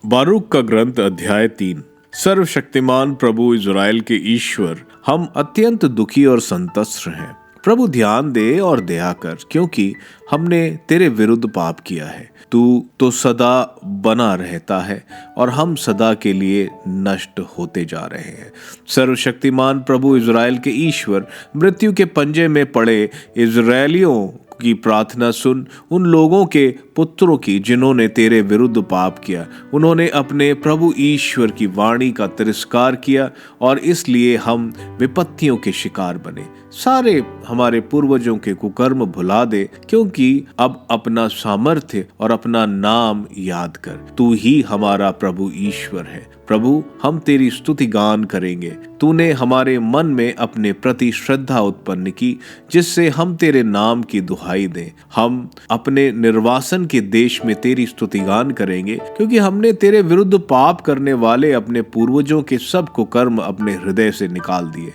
बारूक का ग्रंथ अध्याय 3। सर्वशक्तिमान प्रभु इज़राइल के ईश्वर, हम अत्यंत दुखी और संतस्त्र हैं। प्रभु ध्यान दे और दया कर, क्योंकि हमने तेरे विरुद्ध पाप किया है। तू तो सदा बना रहता है और हम सदा के लिए नष्ट होते जा रहे हैं। सर्वशक्तिमान प्रभु इज़राइल के ईश्वर, मृत्यु के पंजे में पड़े इज़राइलियों की प्रार्थना सुन, उन लोगों के पुत्रों की जिन्होंने तेरे विरुद्ध पाप किया। उन्होंने अपने प्रभु ईश्वर की वाणी का तिरस्कार किया और इसलिए हम विपत्तियों के शिकार बने। सारे हमारे पूर्वजों के कुकर्म भुला दे, क्योंकि अब अपना सामर्थ्य और अपना नाम याद कर। तू ही हमारा प्रभु ईश्वर है। प्रभु, हम तेरी स्तुति गान करेंगे। तूने हमारे मन में अपने प्रति श्रद्धा उत्पन्न की, जिससे हम तेरे नाम की दुहाई दें। हम अपने निर्वासन के देश में तेरी स्तुति गान करेंगे, क्योंकि हमने तेरे विरुद्ध पाप करने वाले अपने पूर्वजों के सब कुकर्म अपने हृदय से निकाल दिए।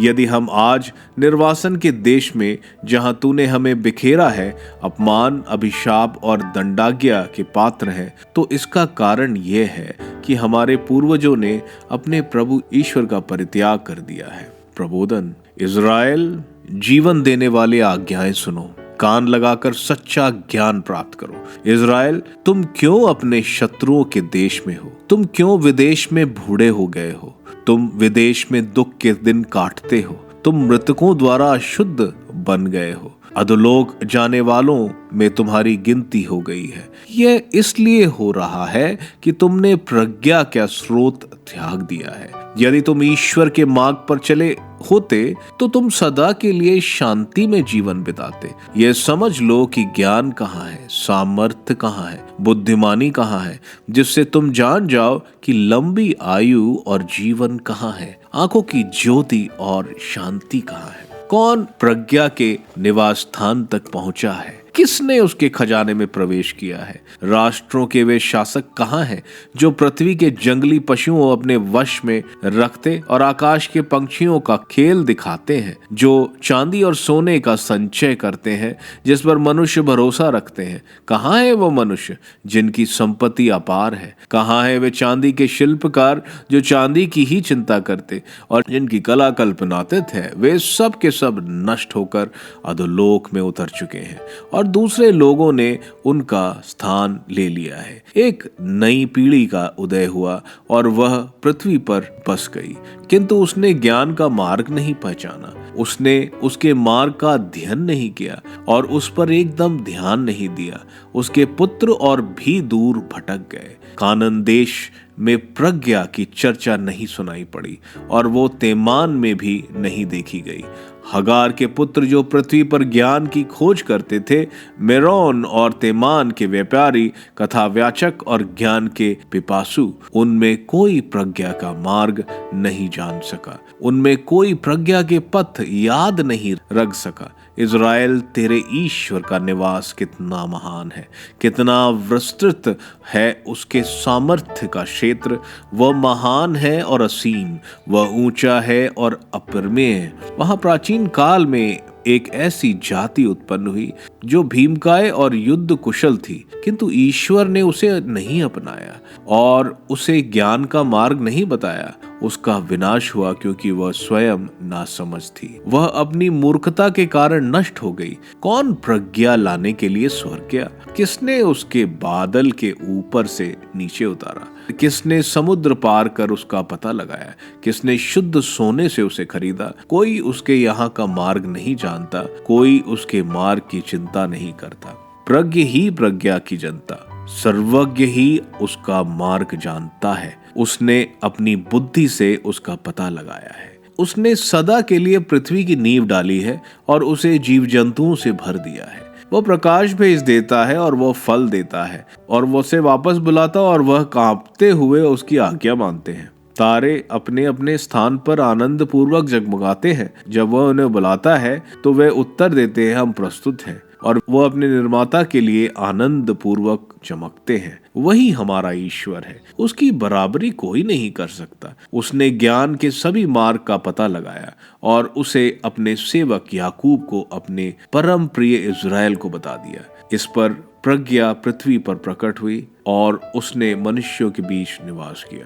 यदि हम आज निर्वासन के देश में, जहां तूने हमें बिखेरा है, अपमान, अभिशाप और दंडाज्ञा के पात्र हैं, तो इसका कारण यह है कि हमारे पूर्वजों ने अपने प्रभु ईश्वर का परित्याग कर दिया है। प्रबोधन। इज़राइल, जीवन देने वाले आज्ञाएं सुनो, कान लगाकर सच्चा ज्ञान प्राप्त करो। इज़राइल, तुम क्यों अपने शत्रुओं के देश में हो? तुम क्यों विदेश में बूढ़े हो गए हो? तुम विदेश में दुख के दिन काटते हो। तुम मृतकों द्वारा अशुद्ध बन गए हो। अधोलोक जाने वालों में तुम्हारी गिनती हो गई है। यह इसलिए हो रहा है कि तुमने प्रज्ञा का स्रोत त्याग दिया है। यदि तुम ईश्वर के मार्ग पर चले होते, तो तुम सदा के लिए शांति में जीवन बिताते। यह समझ लो कि ज्ञान कहाँ है, सामर्थ्य कहाँ है, बुद्धिमानी कहाँ है, जिससे तुम जान जाओ कि लंबी आयु और जीवन कहाँ है, आंखों की ज्योति और शांति कहाँ है। कौन प्रज्ञा के निवास स्थान तक पहुंचा है? किसने उसके खजाने में प्रवेश किया है? राष्ट्रों के वे शासक कहाँ हैं, जो पृथ्वी के जंगली पशुओं अपने वश में रखते और आकाश के पंछियों का खेल दिखाते हैं, जो चांदी और सोने का संचय करते हैं, जिस पर मनुष्य भरोसा रखते हैं? कहाँ है वो मनुष्य जिनकी संपत्ति अपार है? कहाँ है वे चांदी के शिल्पकार जो चांदी की ही चिंता करते और जिनकी कला कल्पनातीत है? वे सब के सब नष्ट होकर अधोलोक में उतर चुके हैं और दूसरे लोगों ने उनका स्थान ले लिया है। एक नई पीढ़ी का उदय हुआ और वह पृथ्वी पर बस गई, किंतु उसने ज्ञान का मार्ग नहीं पहचाना। उसने उसके मार्ग का अध्ययन नहीं किया और उस पर एकदम ध्यान नहीं दिया। उसके पुत्र और भी दूर भटक गए। कानान देश में प्रज्ञा की चर्चा नहीं सुनाई पड़ी और वो तेमान में भी नहीं देखी गई। हगार के पुत्र जो पृथ्वी पर ज्ञान की खोज करते थे, मेरोन और तेमान के व्यापारी, कथाव्याचक और ज्ञान के पिपासु, उनमें कोई प्रज्ञा का मार्ग नहीं जान सका। उनमें कोई प्रज्ञा के पथ याद नहीं रख सका। इज़राइल, तेरे ईश्वर का निवास कितना महान है, कितना विस्तृत है उसके सामर्थ्य का क्षेत्र। वह महान है और असीम, वह ऊंचा है और अपरिमेय है। वहां प्राचीन काल में एक ऐसी जाति उत्पन्न हुई जो भीमकाय और युद्ध कुशल थी, किंतु ईश्वर ने उसे नहीं अपनाया और उसे ज्ञान का मार्ग नहीं बताया। उसका विनाश हुआ क्योंकि वह स्वयं नासमझ थी। वह अपनी मूर्खता के कारण नष्ट हो गई। कौन प्रज्ञा लाने के लिए स्वर्ग गया? किसने उसके बादल के ऊपर से नीचे उतारा? किसने समुद्र पार कर उसका पता लगाया? किसने शुद्ध सोने से उसे खरीदा? कोई उसके यहाँ का मार्ग नहीं जानता, कोई उसके मार्ग की चिंता नहीं करता। प्रज्ञ ही प्रज्ञा की जनता, सर्वज्ञ ही उसका मार्ग जानता है। उसने अपनी बुद्धि से उसका पता लगाया है। उसने सदा के लिए पृथ्वी की नींव डाली है और उसे जीव जंतुओं से भर दिया है। वह प्रकाश भेज देता है और वह फल देता है, और वह उसे वापस बुलाता और वह कांपते हुए उसकी आज्ञा मानते हैं। तारे अपने अपने स्थान पर आनंद पूर्वक जगमगाते हैं। जब वह उन्हें बुलाता है तो वे उत्तर देते हैं, हम प्रस्तुत हैं। और वो अपने निर्माता के लिए आनंद पूर्वक चमकते हैं। वही हमारा ईश्वर है, उसकी बराबरी कोई नहीं कर सकता। उसने ज्ञान के सभी मार्ग का पता लगाया और उसे अपने सेवक याकूब को, अपने परम प्रिय इज़राइल को बता दिया। इस पर प्रज्ञा पृथ्वी पर प्रकट हुई और उसने मनुष्यों के बीच निवास किया।